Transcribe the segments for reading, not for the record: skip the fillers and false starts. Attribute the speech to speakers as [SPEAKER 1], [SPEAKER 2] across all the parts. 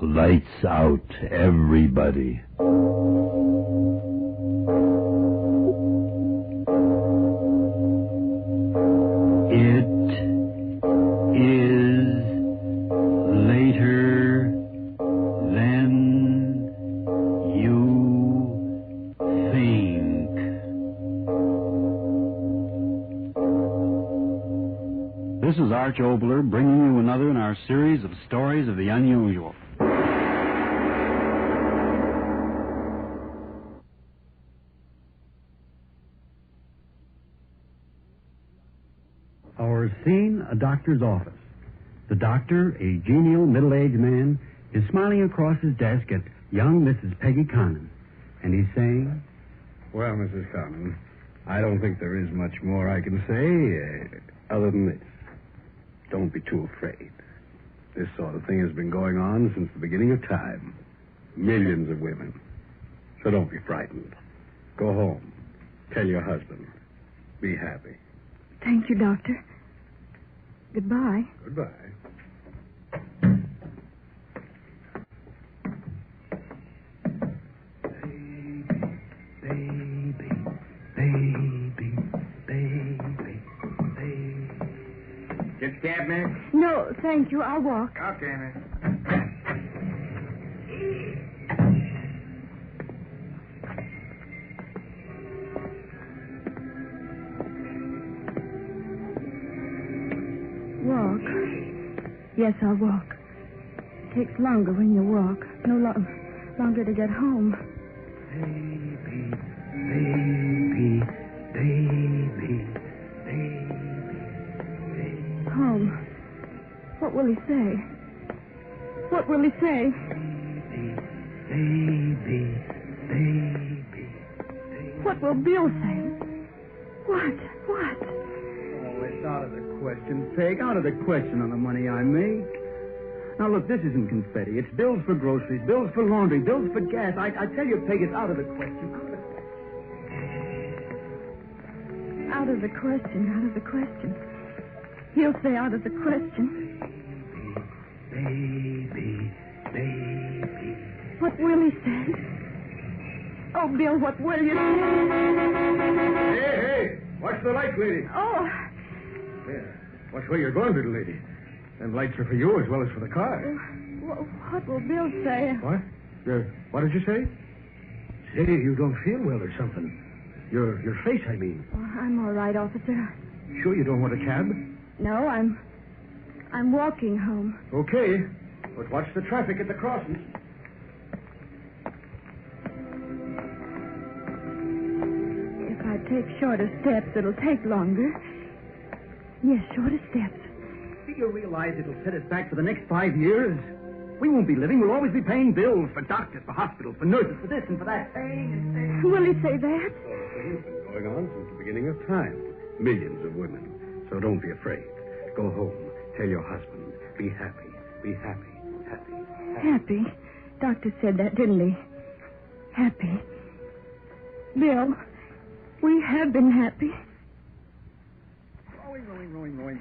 [SPEAKER 1] Lights out, everybody. It is later than you think.
[SPEAKER 2] This is Arch Oboler bringing you another in our series of stories of the unusual. Our scene, a doctor's office. The doctor, a genial middle-aged man, is smiling across his desk at young Mrs. Peggy Connon. And he's saying,
[SPEAKER 3] Well, Mrs. Connon, I don't think there is much more I can say other than this. Don't be too afraid. This sort of thing has been going on since the beginning of time. Millions of women. So don't be frightened. Go home. Tell your husband. Be happy.
[SPEAKER 4] Thank you, Doctor. Goodbye.
[SPEAKER 3] Goodbye.
[SPEAKER 5] Get the cab, miss?
[SPEAKER 4] No, thank you. I'll walk.
[SPEAKER 5] Okay, miss.
[SPEAKER 4] Walk. Yes, I'll walk. It takes longer when you walk. No longer to get home.
[SPEAKER 2] baby, baby, baby, baby.
[SPEAKER 4] Home. What will he say? What will he say?
[SPEAKER 2] Baby, baby.
[SPEAKER 4] What will Bill say? What?
[SPEAKER 2] Oh, it's out of the question, Peg. Out of the question on the money I make. Now, look, this isn't confetti. It's bills for groceries, bills for laundry, bills for gas. I tell you, Peg, it's out of the question.
[SPEAKER 4] Out of the question. He'll say out of the question.
[SPEAKER 2] Baby.
[SPEAKER 4] What will he say? Oh, Bill, what will you say?
[SPEAKER 3] Hey, watch the lights, lady.
[SPEAKER 4] Oh,
[SPEAKER 3] Yeah. Watch where you're going, little lady. Them lights are for you as well as for the car.
[SPEAKER 4] what will Bill say?
[SPEAKER 3] What? What did you say? Say, you don't feel well or something. Your face, I mean.
[SPEAKER 4] Oh, I'm all right, officer.
[SPEAKER 3] Sure you don't want a cab?
[SPEAKER 4] No, I'm walking home.
[SPEAKER 3] Okay. But watch the traffic at the crossings.
[SPEAKER 4] If I take shorter steps, it'll take longer. Yes, shorter steps.
[SPEAKER 2] Do you realize it'll set us back for the next 5 years? We won't be living. We'll always be paying bills for doctors, for hospitals, for nurses, for this and for that.
[SPEAKER 4] Will he say that?
[SPEAKER 3] It's been going on since the beginning of time. Millions of women. So don't be afraid. Go home. Tell your husband. Be happy. Be happy.
[SPEAKER 4] Happy. Doctor said that, didn't he? Happy. Bill, we have been happy.
[SPEAKER 2] Rowing.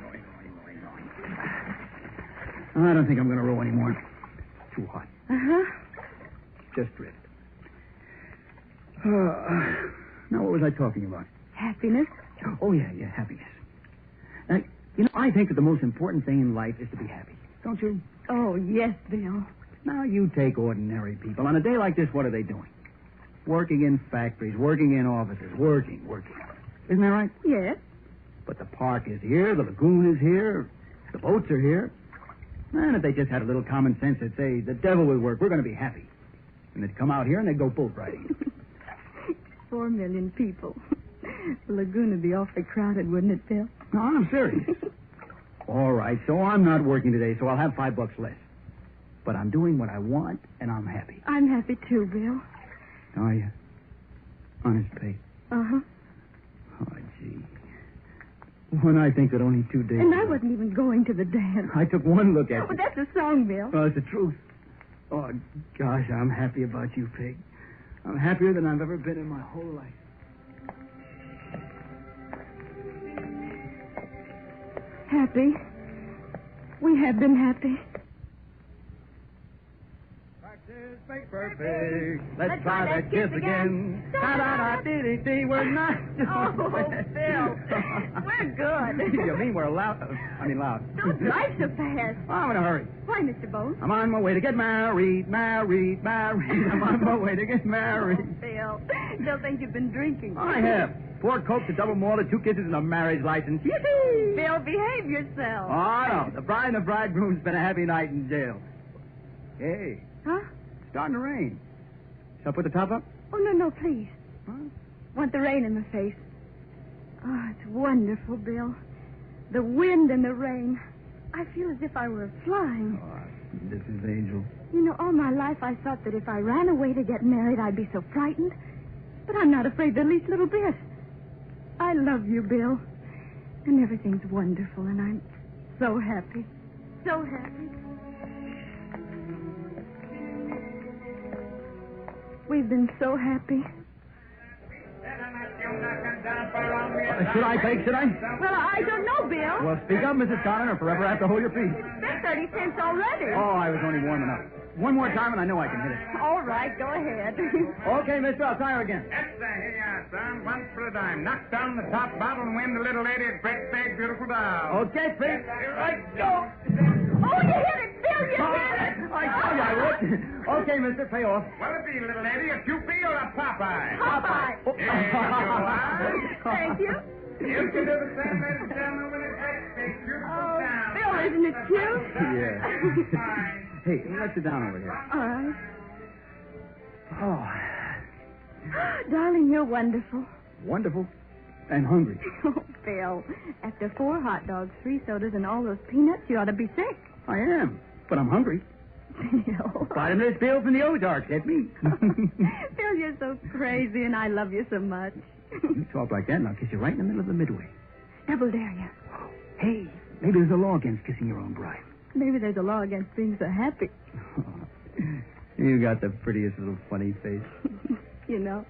[SPEAKER 2] I don't think I'm going to row anymore. Too hot.
[SPEAKER 4] Uh-huh.
[SPEAKER 2] Just drift. Now, what was I talking about?
[SPEAKER 4] Happiness.
[SPEAKER 2] Oh, yeah, happiness. I think that the most important thing in life is to be happy. Don't you?
[SPEAKER 4] Oh, yes, Bill.
[SPEAKER 2] Now, you take ordinary people. On a day like this, what are they doing? Working in factories, working in offices, working. Isn't that right?
[SPEAKER 4] Yes.
[SPEAKER 2] But the park is here, the lagoon is here, the boats are here. And if they just had a little common sense, they'd say, the devil will work, we're going to be happy. And they'd come out here and they'd go boat riding.
[SPEAKER 4] 4 million people. The lagoon would be awfully crowded, wouldn't it, Bill?
[SPEAKER 2] No, I'm serious. All right, so I'm not working today, so I'll have $5 less. But I'm doing what I want, and I'm happy.
[SPEAKER 4] I'm happy, too, Bill.
[SPEAKER 2] Are you? Honest, Peg?
[SPEAKER 4] Uh-huh.
[SPEAKER 2] Oh, gee. When I think that only 2 days
[SPEAKER 4] And
[SPEAKER 2] ago,
[SPEAKER 4] I wasn't even going to the dance.
[SPEAKER 2] I took one look at
[SPEAKER 4] Oh,
[SPEAKER 2] you.
[SPEAKER 4] but that's a song, Bill.
[SPEAKER 2] Oh, it's the truth. Oh, gosh, I'm happy about you, Peg. I'm happier than I've ever been in my whole life.
[SPEAKER 4] Happy. We have been happy.
[SPEAKER 2] Perfect. Let's try that kiss again. Da-da-da-dee-dee-dee. We're not...
[SPEAKER 4] Oh, Bill. We're good.
[SPEAKER 2] You mean we're loud? Loud.
[SPEAKER 4] Don't drive so fast.
[SPEAKER 2] Oh, I'm in a hurry.
[SPEAKER 4] Why, Mr. Bone?
[SPEAKER 2] I'm on my way to get married. I'm on my way to get married.
[SPEAKER 4] Oh, Bill. They'll think you've been drinking.
[SPEAKER 2] I have. 4 cokes, a double malted, 2 kisses, and a marriage license. Yippee!
[SPEAKER 4] Bill, behave yourself.
[SPEAKER 2] Oh, no. The bride and the bridegroom spent a happy night in jail. Hey,
[SPEAKER 4] Huh?
[SPEAKER 2] it's starting to rain. Shall I put the top up?
[SPEAKER 4] Oh, no, please.
[SPEAKER 2] Huh?
[SPEAKER 4] Want the rain in the face. Oh, it's wonderful, Bill. The wind and the rain. I feel as if I were flying.
[SPEAKER 2] Oh, this is Angel.
[SPEAKER 4] You know, all my life I thought that if I ran away to get married, I'd be so frightened. But I'm not afraid the least little bit. I love you, Bill. And everything's wonderful, and I'm so happy. So happy. We've been so happy.
[SPEAKER 2] Should I, Peg? Should I?
[SPEAKER 4] Well, I don't know, Bill.
[SPEAKER 2] Well, speak up, Mrs. Connor, or forever have to hold your peace.
[SPEAKER 4] It's been 30 cents already.
[SPEAKER 2] Oh, I was only warming up. One more time, and I know I can hit it.
[SPEAKER 4] All right, go ahead.
[SPEAKER 2] Okay, mister, I'll try her again.
[SPEAKER 5] Yes, sir. Here you are, son. Once for a dime. Knock down the top bottle and win the little lady at Fred's big, beautiful doll.
[SPEAKER 2] Okay, Peg. Here I go.
[SPEAKER 4] Oh, you hit it, Bill, you hit it.
[SPEAKER 2] I told you I would. Okay, mister, pay off.
[SPEAKER 5] What'll it be, little lady? A Kewpie or a Popeye?
[SPEAKER 4] Popeye.
[SPEAKER 5] Here you are.
[SPEAKER 4] Thank you.
[SPEAKER 5] You can do the same, ladies and gentlemen, when it's Fred's big, beautiful
[SPEAKER 4] Oh,
[SPEAKER 5] town.
[SPEAKER 4] Bill, isn't it cute?
[SPEAKER 2] Yeah. Hey, let's sit down over here.
[SPEAKER 4] All right.
[SPEAKER 2] Oh,
[SPEAKER 4] Darling, you're wonderful.
[SPEAKER 2] wonderful. And hungry.
[SPEAKER 4] Oh, Bill, after 4 hot dogs, 3 sodas, and all those peanuts, you ought to be sick.
[SPEAKER 2] I am, but I'm hungry.
[SPEAKER 4] Bill.
[SPEAKER 2] Bottomless Bill from the Ozarks, get me.
[SPEAKER 4] Bill, you're so crazy, and I love you so much.
[SPEAKER 2] You talk like that, and I'll kiss you right in the middle of the midway.
[SPEAKER 4] Double dare you.
[SPEAKER 2] Hey, maybe there's a law against kissing your own bride.
[SPEAKER 4] Maybe there's a law against being so happy.
[SPEAKER 2] You got the prettiest little funny face.
[SPEAKER 4] You know,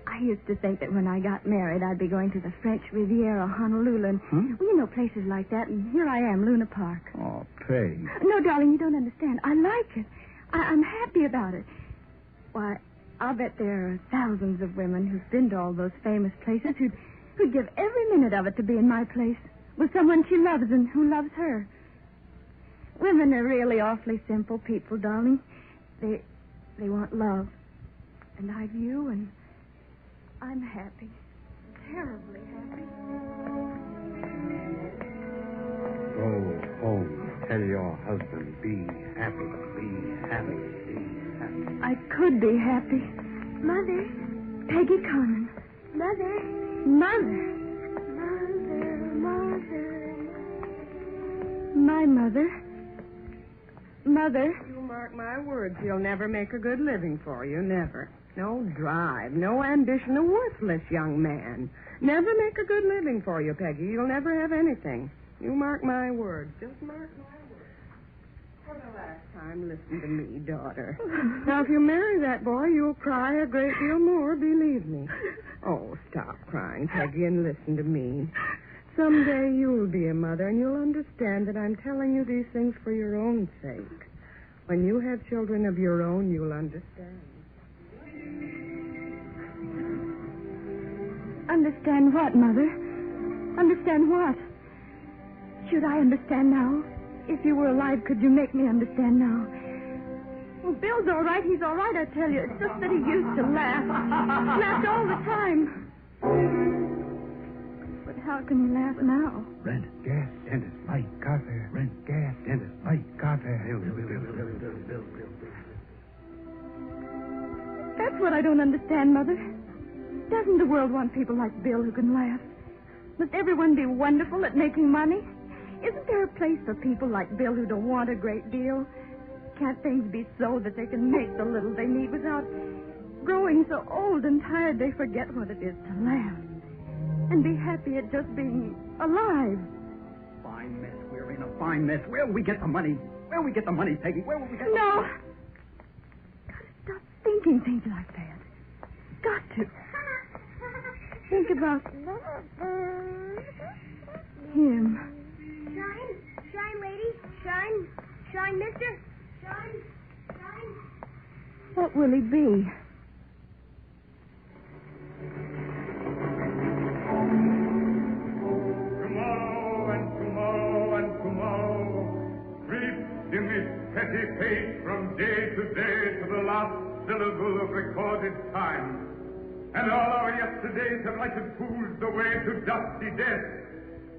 [SPEAKER 4] I used to think that when I got married, I'd be going to the French Riviera, Honolulu, and, well, you know, places like that, and here I am, Luna Park.
[SPEAKER 2] Oh, Peg.
[SPEAKER 4] No, darling, you don't understand. I like it. I'm happy about it. Why, I'll bet there are thousands of women who've been to all those famous places who'd give every minute of it to be in my place with someone she loves and who loves her. Women are really awfully simple people, darling. They want love. And I've you, and I'm happy. Terribly happy.
[SPEAKER 3] Go home. Tell your husband, be happy, be happy, be happy.
[SPEAKER 4] I could be happy. Mother. Peggy Conant. Mother. Mother. My mother. Mother.
[SPEAKER 6] You mark my words, he'll never make a good living for you, never. No drive, no ambition, a worthless young man. Never make a good living for you, Peggy. You'll never have anything. You mark my words. Just mark my words. For the last time, listen to me, daughter. Now, if you marry that boy, you'll cry a great deal more, believe me. Oh, stop crying, Peggy, and listen to me. Someday you'll be a mother, and you'll understand that I'm telling you these things for your own sake. When you have children of your own, you'll understand.
[SPEAKER 4] Understand what, Mother? Understand what? Should I understand now? If you were alive, could you make me understand now? Well, Bill's all right. He's all right, I tell you. It's just that he used to laugh. Laughed all the time. But how can he laugh now?
[SPEAKER 3] Rent, gas, dentist, light, coffee. Rent, gas, dentist, light, coffee.
[SPEAKER 4] That's what I don't understand, Mother. Doesn't the world want people like Bill who can laugh? Must everyone be wonderful at making money? Isn't there a place for people like Bill who don't want a great deal? Can't things be so that they can make the little they need without growing so old and tired they forget what it is to laugh? And be happy at just being alive.
[SPEAKER 2] Fine mess. We're in a fine mess. Where will we get the money? Where will we get the money, Peggy? Where will we get the
[SPEAKER 4] No.
[SPEAKER 2] money?
[SPEAKER 4] Gotta stop thinking things like that. Got to. Think about him.
[SPEAKER 7] Shine, lady. Shine, mister. Shine.
[SPEAKER 4] What will he be?
[SPEAKER 5] In this petty pace from day to day to the last syllable of recorded time. And all our yesterdays have lighted fools the way to dusty death.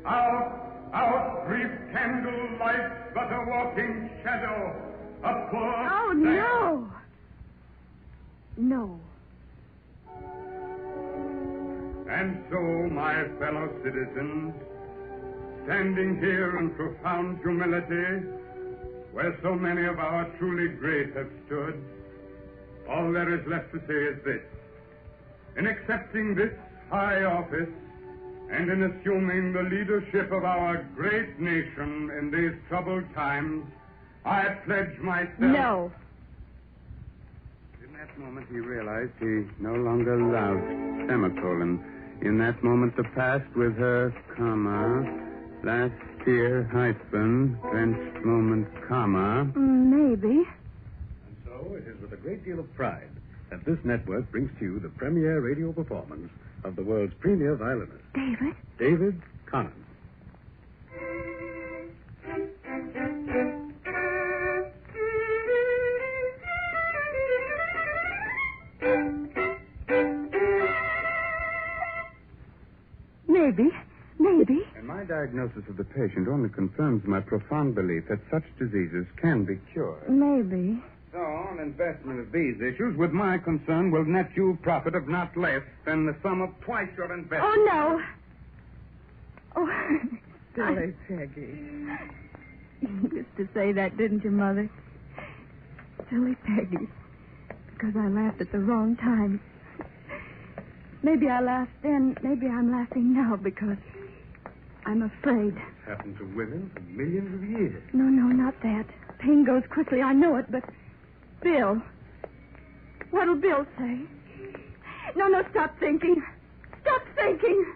[SPEAKER 5] Our brief candle lights but a walking shadow, a poor...
[SPEAKER 4] Oh, no! No.
[SPEAKER 5] And so, my fellow citizens, standing here in profound humility, where so many of our truly great have stood, all there is left to say is this. In accepting this high office and in assuming the leadership of our great nation in these troubled times, I pledge myself...
[SPEAKER 4] No.
[SPEAKER 5] In that moment he realized he no longer loved semicolon. In that moment the past with her, comma, last year, hyphen, drenched moment, comma.
[SPEAKER 4] Maybe.
[SPEAKER 3] And so it is with a great deal of pride that this network brings to you the premiere radio performance of the world's premier violinist, David Conant.
[SPEAKER 4] Maybe.
[SPEAKER 5] And my diagnosis of the patient only confirms my profound belief that such diseases can be cured.
[SPEAKER 4] Maybe.
[SPEAKER 5] So, an investment of these issues, with my concern, will net you a profit of not less than the sum of twice your investment.
[SPEAKER 4] Oh, no. Oh,
[SPEAKER 6] Silly Peggy.
[SPEAKER 4] You used to say that, didn't you, Mother? Silly Peggy. Because I laughed at the wrong time. Maybe I laughed then. Maybe I'm laughing now because I'm afraid.
[SPEAKER 3] It's happened to women for millions of years.
[SPEAKER 4] No, not that. Pain goes quickly, I know it, but... Bill. What'll Bill say? No, stop thinking. Stop thinking.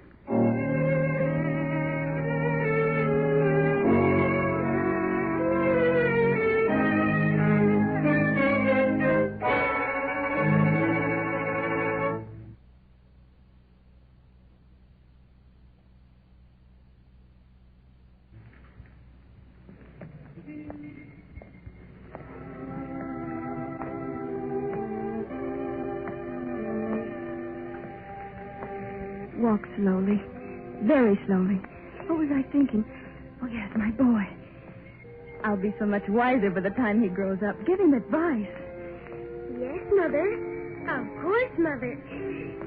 [SPEAKER 4] Walk slowly. Very slowly. What was I thinking? Oh, yes, my boy. I'll be so much wiser by the time he grows up. Give him advice.
[SPEAKER 7] Yes, Mother. Of course, Mother.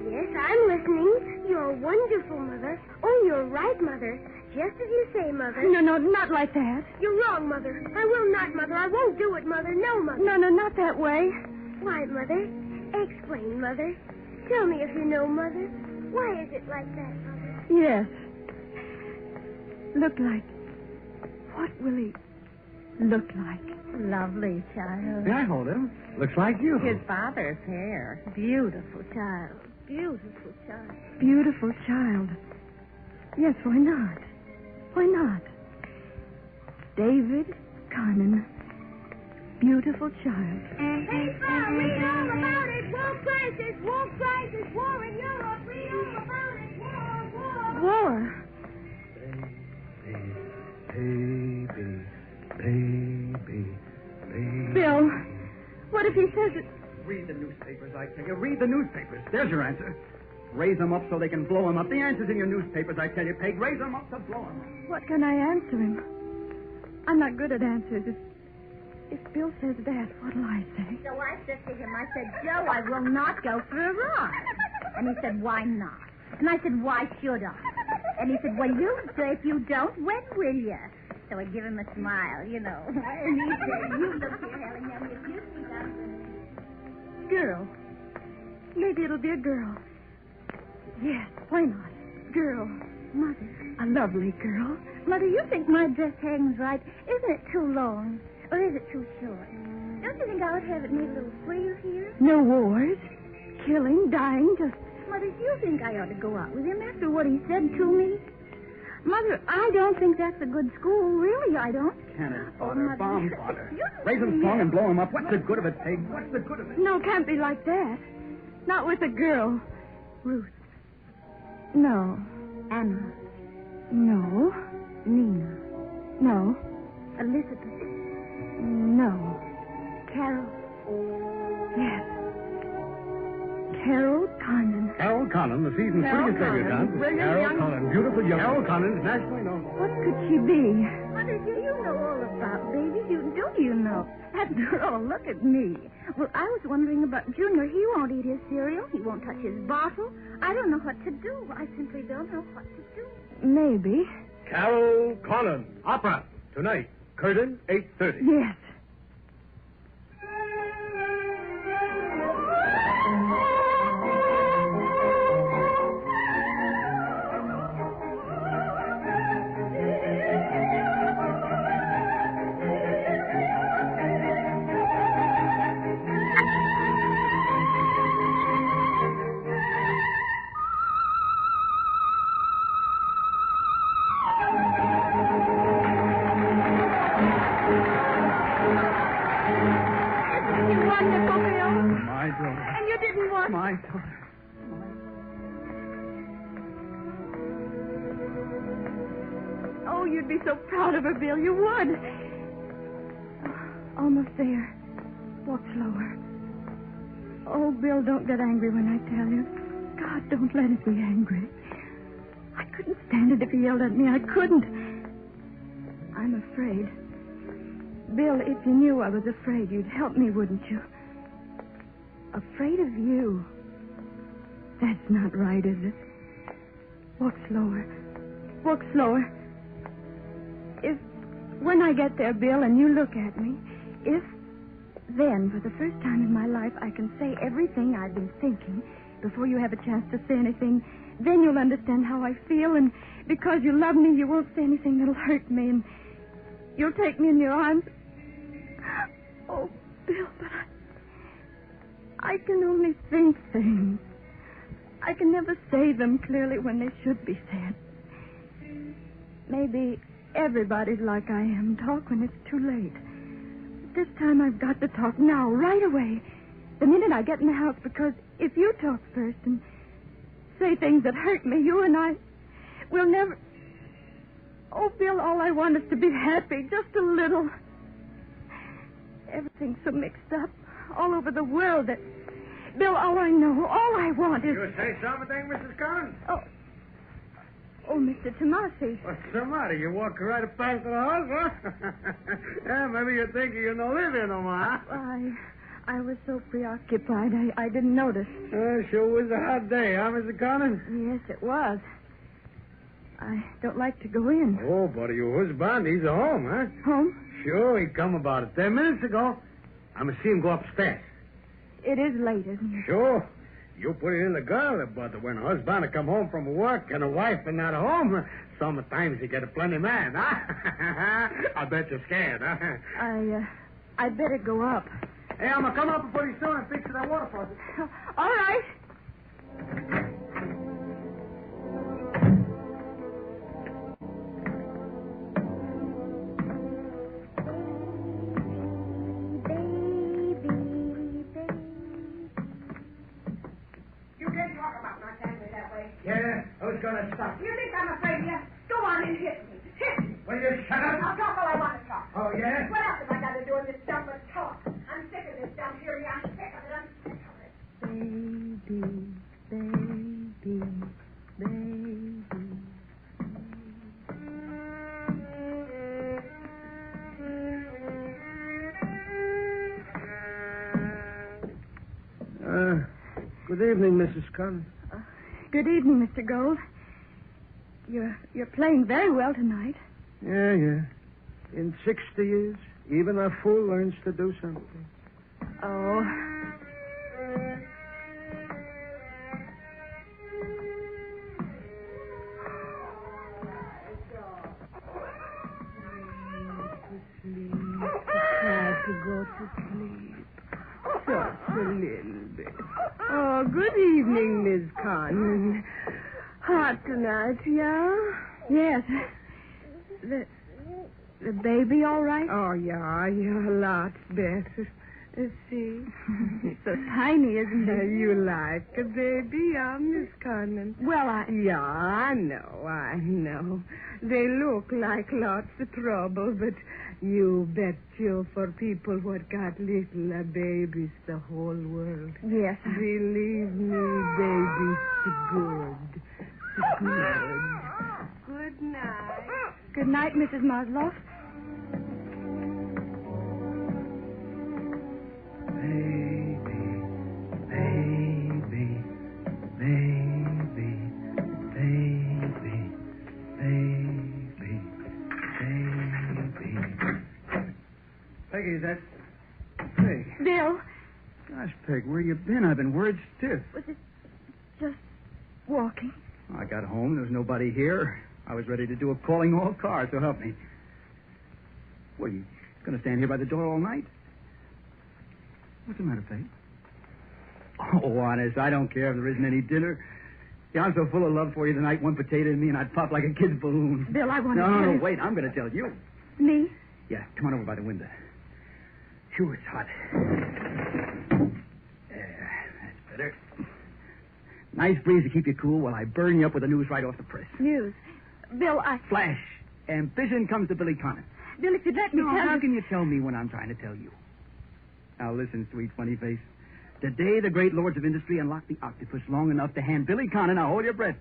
[SPEAKER 7] Yes, I'm listening. You're wonderful, Mother. Oh, you're right, Mother. Just as you say, Mother.
[SPEAKER 4] No, not like that.
[SPEAKER 7] You're wrong, Mother. I will not, Mother. I won't do it, Mother. No, Mother.
[SPEAKER 4] No, not that way.
[SPEAKER 7] Why, Mother? Explain, Mother. Tell me if you know, Mother. Why is it like that, Mother?
[SPEAKER 4] Yes. Look like. What will he look like?
[SPEAKER 8] Lovely child.
[SPEAKER 2] May I hold him? Looks like you.
[SPEAKER 8] His father's hair. Beautiful child.
[SPEAKER 7] Beautiful child.
[SPEAKER 4] Beautiful child. Yes, why not? Why not? David Conant. Beautiful child.
[SPEAKER 7] Hey, Bob, read all about it. War crisis, war in Europe. Read all about it.
[SPEAKER 4] War?
[SPEAKER 3] Baby.
[SPEAKER 4] Bill, what if he says it?
[SPEAKER 2] Read the newspapers, I tell you. Read the newspapers. There's your answer. Raise them up so they can blow them up. The answer's in your newspapers, I tell you, Peg. Raise them up to blow them up.
[SPEAKER 4] What can I answer him? I'm not good at answers. If Bill says that, what'll I say?
[SPEAKER 8] So I said to him, I said, Joe, I will not go for a ride. And he said, why not? And I said, why should I? And he said, well, you say if you don't, when will you? So I give him a smile, you know. And he said, you look here, Helen, now if you see that...
[SPEAKER 4] Girl. Maybe it'll be a girl. Yes, why not? Girl.
[SPEAKER 8] Mother.
[SPEAKER 4] A lovely girl.
[SPEAKER 8] Mother, you think my dress hangs right? Isn't it too long? Or is it too short? Don't you think I would have it made a little freer here?
[SPEAKER 4] No wars. Killing, dying, just...
[SPEAKER 8] Mother, do you think I ought to go out with him after what he said to me? Mother, I don't think that's a good school. Really, I don't.
[SPEAKER 2] cannon fodder, bomb fodder. Raise them strong and blow them up. What's the good of it, Peg? What's the good of it?
[SPEAKER 4] No, it can't be like that. Not with a girl. Ruth. No.
[SPEAKER 8] Anna.
[SPEAKER 4] No.
[SPEAKER 8] Nina.
[SPEAKER 4] No.
[SPEAKER 8] Elizabeth.
[SPEAKER 4] No.
[SPEAKER 8] Carol.
[SPEAKER 4] Yes. Carol Connon.
[SPEAKER 3] Carol Connon, the season's
[SPEAKER 6] Carol
[SPEAKER 3] prettiest figure,
[SPEAKER 6] Connon,
[SPEAKER 3] John.
[SPEAKER 6] brilliant
[SPEAKER 3] Carol
[SPEAKER 6] young-
[SPEAKER 3] Connon, beautiful young. Carol Connon is nationally known.
[SPEAKER 4] What could she be?
[SPEAKER 8] Mother, do you know all about babies? You know. After all, look at me. Well, I was wondering about Junior. He won't eat his cereal. He won't touch his bottle. I don't know what to do. I simply don't know what to do.
[SPEAKER 4] Maybe.
[SPEAKER 3] Carol Connon, opera, tonight. Curtain, 8:30.
[SPEAKER 4] Yes.
[SPEAKER 2] My daughter.
[SPEAKER 4] Oh, you'd be so proud of her, Bill. You would. Almost there. Walk slower. Oh, Bill, don't get angry when I tell you. God, don't let us be angry. I couldn't stand it if he yelled at me. I couldn't. I'm afraid. Bill, if you knew I was afraid, you'd help me, wouldn't you? Afraid of you. That's not right, is it? Walk slower. Walk slower. If, when I get there, Bill, and you look at me, if then, for the first time in my life, I can say everything I've been thinking before you have a chance to say anything, then you'll understand how I feel, and because you love me, you won't say anything that'll hurt me, and you'll take me in your arms. Oh, Bill, but I can only think things. I can never say them clearly when they should be said. Maybe everybody's like I am. Talk when it's too late. But this time I've got to talk now, right away. The minute I get in the house, because if you talk first and say things that hurt me, you and I will never... Oh, Bill, all I want is to be happy, just a little. Everything's so mixed up all over the world that... Bill, all I know, all I want is...
[SPEAKER 3] You say something, Mrs. Connon?
[SPEAKER 4] Oh, Mr. Tomasi.
[SPEAKER 3] What's the matter? You walk right up past the house, huh? Yeah, maybe you're thinking you don't live here no more, huh?
[SPEAKER 4] I was so preoccupied, I didn't notice.
[SPEAKER 3] Sure was a hot day, huh, Mr. Connon?
[SPEAKER 4] Yes, it was. I don't like to go in.
[SPEAKER 3] Oh, but your husband, he's at home, huh?
[SPEAKER 4] Home?
[SPEAKER 3] Sure, he come about 10 minutes ago. I'm going to see him go upstairs.
[SPEAKER 4] It is late, isn't it?
[SPEAKER 3] Sure. You put it in the girl, but when a husband come home from work and a wife are not at home, sometimes you get a plenty man, huh? I bet you're scared, huh?
[SPEAKER 4] I'd better go up.
[SPEAKER 3] Hey, I'm going to come up pretty soon and fix that water faucet.
[SPEAKER 4] All right.
[SPEAKER 3] Yeah, who's going to stop?
[SPEAKER 6] You think I'm afraid of you? Go on and hit me. Hit me.
[SPEAKER 3] Will you shut up?
[SPEAKER 6] I'll talk all I want to talk.
[SPEAKER 3] Oh, yeah?
[SPEAKER 6] What else have I got to do in this stuff but talk? I'm sick of this dumb theory. I'm sick of it. I'm sick of it.
[SPEAKER 3] Good evening, Mrs. Connon.
[SPEAKER 4] Good evening, Mr. Gold. You're playing very well tonight.
[SPEAKER 3] Yeah. In 60 years, even a fool learns to do something.
[SPEAKER 4] Oh.
[SPEAKER 6] Try to go to sleep. Just a little bit. Oh, good evening, Miss Connon. Hot tonight, yeah?
[SPEAKER 4] Yes. the baby all right?
[SPEAKER 6] Oh, yeah, lots better. See?
[SPEAKER 4] He's so tiny, isn't he?
[SPEAKER 6] You like a baby, Miss Conlon?
[SPEAKER 4] Well,
[SPEAKER 6] Yeah, I know. They look like lots of trouble, but you bet you for people what got little babies, the whole world.
[SPEAKER 4] Yes.
[SPEAKER 6] Believe me, babies, good. Good night.
[SPEAKER 4] Good night, Mrs. Maslow.
[SPEAKER 2] Peggy, is that... Peg.
[SPEAKER 4] Bill.
[SPEAKER 2] Gosh, Peg, where you been? I've been word stiff.
[SPEAKER 4] Was it just walking?
[SPEAKER 2] I got home. There was nobody here. I was ready to do a calling all cars, so help me. What, are you going to stand here by the door all night? What's the matter, Peg? Oh, honest, I don't care if there isn't any dinner. Yeah, I'm so full of love for you tonight, one potato in me, and I'd pop like a kid's balloon.
[SPEAKER 4] Bill, I want to tell
[SPEAKER 2] No,
[SPEAKER 4] you...
[SPEAKER 2] wait, I'm going to tell you.
[SPEAKER 4] Me?
[SPEAKER 2] Yeah, come on over by the window. Phew, it's hot. That's better. Nice breeze to keep you cool while I burn you up with the news right off the press.
[SPEAKER 4] News. Bill,
[SPEAKER 2] Flash. Ambition comes to Billy Connon.
[SPEAKER 4] Bill, if you'd let me
[SPEAKER 2] No,
[SPEAKER 4] tell
[SPEAKER 2] how
[SPEAKER 4] you...
[SPEAKER 2] can you tell me when I'm trying to tell you? Now listen, sweet funny face. Today, the great lords of industry unlock the octopus long enough to hand Billy Connon, now hold your breath,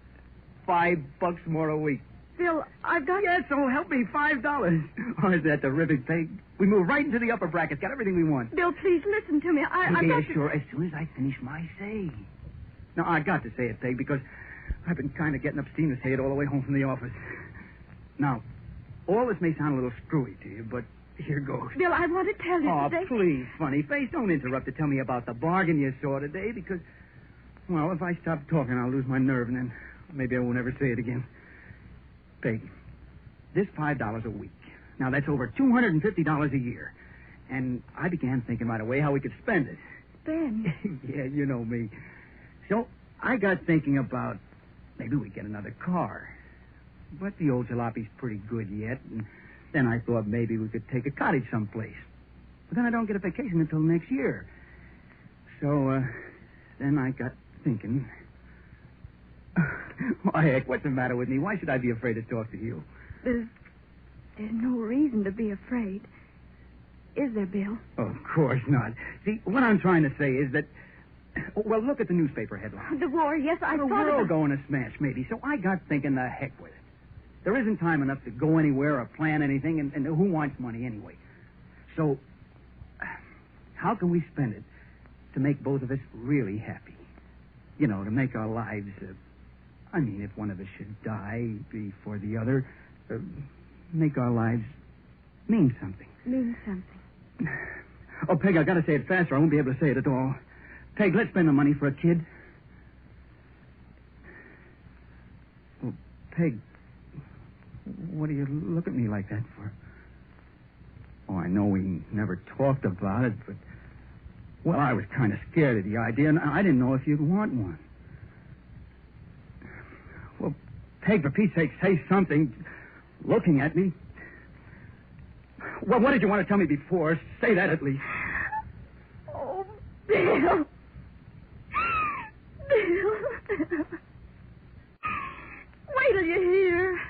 [SPEAKER 2] $5 more a week.
[SPEAKER 4] Bill, I've got...
[SPEAKER 2] Yes, so help me, $5. Oh, is that terrific, Peg? We move right into the upper brackets, got everything we want.
[SPEAKER 4] Bill, please listen to me. I've
[SPEAKER 2] Yeah,
[SPEAKER 4] got to...
[SPEAKER 2] sure, as soon as I finish my say. Now, I got to say it, Peg, because I've been kind of getting up steam to say it all the way home from the office. Now, all this may sound a little screwy to you, but here goes.
[SPEAKER 4] Bill, I want to tell you
[SPEAKER 2] Oh,
[SPEAKER 4] today...
[SPEAKER 2] please, funny face, don't interrupt to tell me about the bargain you saw today, because, well, if I stop talking, I'll lose my nerve, and then maybe I won't ever say it again. Peg, this $5 a week. Now, that's over $250 a year. And I began thinking right away how we could spend it.
[SPEAKER 4] Ben.
[SPEAKER 2] Yeah, you know me. So I got thinking about maybe we get another car. But the old jalape's pretty good yet, and then I thought maybe we could take a cottage someplace. But then I don't get a vacation until next year. So, then I got thinking... Why, heck, what's the matter with me? Why should I be afraid to talk to you?
[SPEAKER 4] There's no reason to be afraid. Is there, Bill?
[SPEAKER 2] Oh, of course not. See, what I'm trying to say is that... Well, look at the newspaper headline.
[SPEAKER 4] The war, yes, I
[SPEAKER 2] The
[SPEAKER 4] thought
[SPEAKER 2] world
[SPEAKER 4] about...
[SPEAKER 2] going to smash, maybe. So I got thinking the heck with it. There isn't time enough to go anywhere or plan anything, and who wants money anyway? So, how can we spend it to make both of us really happy? You know, to make our lives... if one of us should die before the other, make our lives mean something.
[SPEAKER 4] Mean something.
[SPEAKER 2] Oh, Peg, I got to say it faster. I won't be able to say it at all. Peg, let's spend the money for a kid. Oh, Peg, what do you look at me like that for? Oh, I know we never talked about it, but... Well, I was kind of scared of the idea, and I didn't know if you'd want one. Well, Peg, for Pete's sake, say something. Looking at me. Well, what did you want to tell me before? Say that at least.
[SPEAKER 4] Oh, Bill. Bill. Wait till you hear.